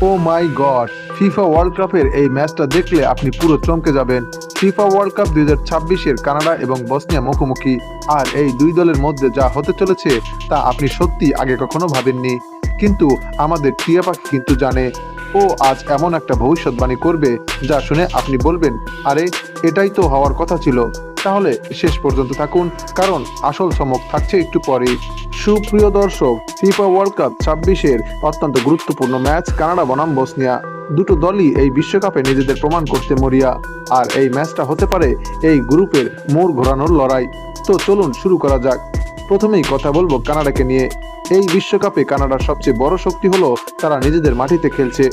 ও মাই god, FIFA world কাপের এই ম্যাচটা দেখলে আপনি পুরো চমকে যাবেন। ফিফা ওয়ার্ল্ড কাপ 2026-এর কানাডা এবং বসনিয়া মুখোমুখি, আর এই দুই দলের মধ্যে যা হতে চলেছে তা আপনি সত্যি আগে কখনো ভাবেননি। কিন্তু আমাদের টিয়া পাখি কিন্তু জানে, ও আজ এমন একটা ভবিষ্যৎবাণী করবে যা শুনে আপনি বলবেন, আরে এটাই তো হওয়ার কথা ছিল। তাহলে শেষ পর্যন্ত থাকুন, কারণ আসল চমক থাকছে একটু পরেই। সুপ্রিয় দর্শক, ফিফা ওয়ার্ল্ড কাপ 26-এর অত্যন্ত গুরুত্বপূর্ণ ম্যাচ কানাডা বনাম বসনিয়া। দুটো দলই এই বিশ্বকাপে নিজেদের প্রমাণ করতে মরিয়া, আর এই ম্যাচটা হতে পারে এই গ্রুপের মোড় ঘোরানোর লড়াই। তো চলুন শুরু করা যাক। প্রথমেই কথা বলবো কানাডাকে নিয়ে। এই বিশ্বকাপে কানাডার সবচেয়ে বড় শক্তি হলো তারা নিজেদের মাটিতে খেলছে।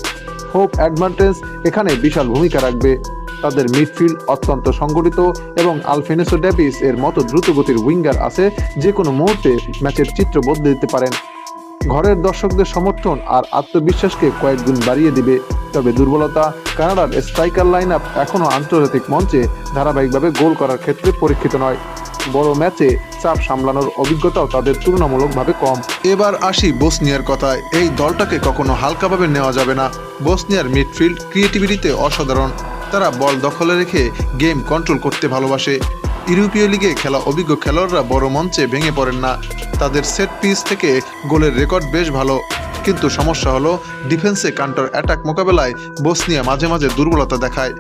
হোপ অ্যাডভান্টেজ এখানে বিশাল ভূমিকা রাখবে। তাদের মিডফিল্ড অত্যন্ত সংগঠিত এবং আলফেনেসো ডেভিস এর মতো দ্রুতগতির উইঙ্গার আছে, যে কোনো মুহূর্তে ম্যাচের চিত্র বদলে দিতে পারেন। ঘরের দর্শকদের সমর্থন আর আত্মবিশ্বাসকে কয়েক গুণ বাড়িয়ে দিবে। তবে দুর্বলতা, কানাডার স্ট্রাইকার লাইন আপ এখনও আন্তর্জাতিক মঞ্চে ধারাবাহিকভাবে গোল করার ক্ষেত্রে পরীক্ষিত নয়। বড় ম্যাচে চাপ সামলানোর অভিজ্ঞতাও তাদের তুলনামূলকভাবে কম। এবার আসি বসনিয়ার কথায়। এই দলটাকে কখনো হালকাভাবে নেওয়া যাবে না। বসনিয়ার মিডফিল্ড ক্রিয়েটিভিটিতে অসাধারণ। তারা বল দখলে রেখে গেম কন্ট্রোল করতে ভালোবাসে। ইউরোপীয় লিগে খেলা অভিজ্ঞ খেলোয়াড়রা বড় মঞ্চে ভেঙে পড়েন না। তাদের সেট পিস থেকে গোলের রেকর্ড বেশ ভালো। কিন্তু সমস্যা হলো ডিফেন্সে কাউন্টার অ্যাটাক মোকাবেলায় বসনিয়া মাঝে মাঝে দুর্বলতা দেখায়,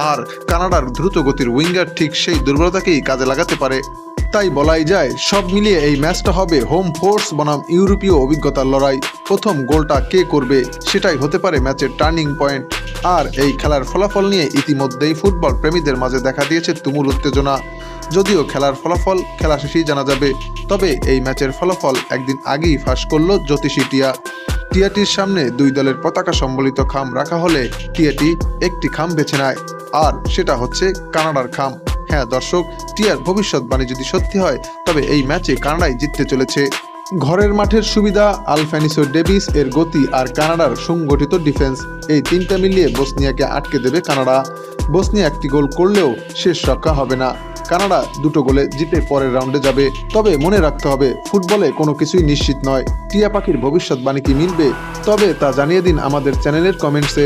আর কানাডার দ্রুত গতির উইঙ্গার ঠিক সেই দুর্বলতাকেই কাজে লাগাতে পারে। তাই বলাই যায় সব মিলিয়ে এই ম্যাচটা হবে হোম ফোর্স বনাম ইউরোপীয় অভিজ্ঞতার লড়াই। প্রথম গোলটা কে করবে সেটাই হতে পারে ম্যাচের টার্নিং পয়েন্ট। আর এই খেলার ফলাফল নিয়ে ইতিমধ্যেই ফুটবল প্রেমীদের মাঝে দেখা দিয়েছে তুমুল উত্তেজনা। যদিও খেলার ফলাফল খেলা শেষেই জানা যাবে, তবে এই ম্যাচের ফলাফল একদিন আগেই ফাঁস করল জ্যোতিষী টিয়া। টিয়াটির সামনে দুই দলের পতাকা সম্বলিত খাম রাখা হলে টিয়াটি একটি খাম বেছে নেয়, আর সেটা হচ্ছে কানাডার খাম। হ্যাঁ দর্শক, টিয়ার ভবিষ্যৎবাণী যদি সত্যি হয় তবে এই ম্যাচে কানাডাই জিততে চলেছে। ঘরের মাঠের সুবিধা, আলফেনেসো ডেভিস এর গতি আর কানাডার সুগঠিত ডিফেন্স, এই তিনটা মিলিয়ে বসনিয়াকে আটকে দেবে কানাডা। বসনিয়া একটি গোল করলেও শেষ রক্ষা হবে না। কানাডা দুটো গোলে জিতে পরের রাউন্ডে যাবে। তবে মনে রাখতে হবে, ফুটবলে কোনো কিছুই নিশ্চিত নয়। টিয়া পাখির ভবিষ্যৎবাণী কি মিলবে? তবে তা জানিয়ে দিন আমাদের চ্যানেলের কমেন্টসে।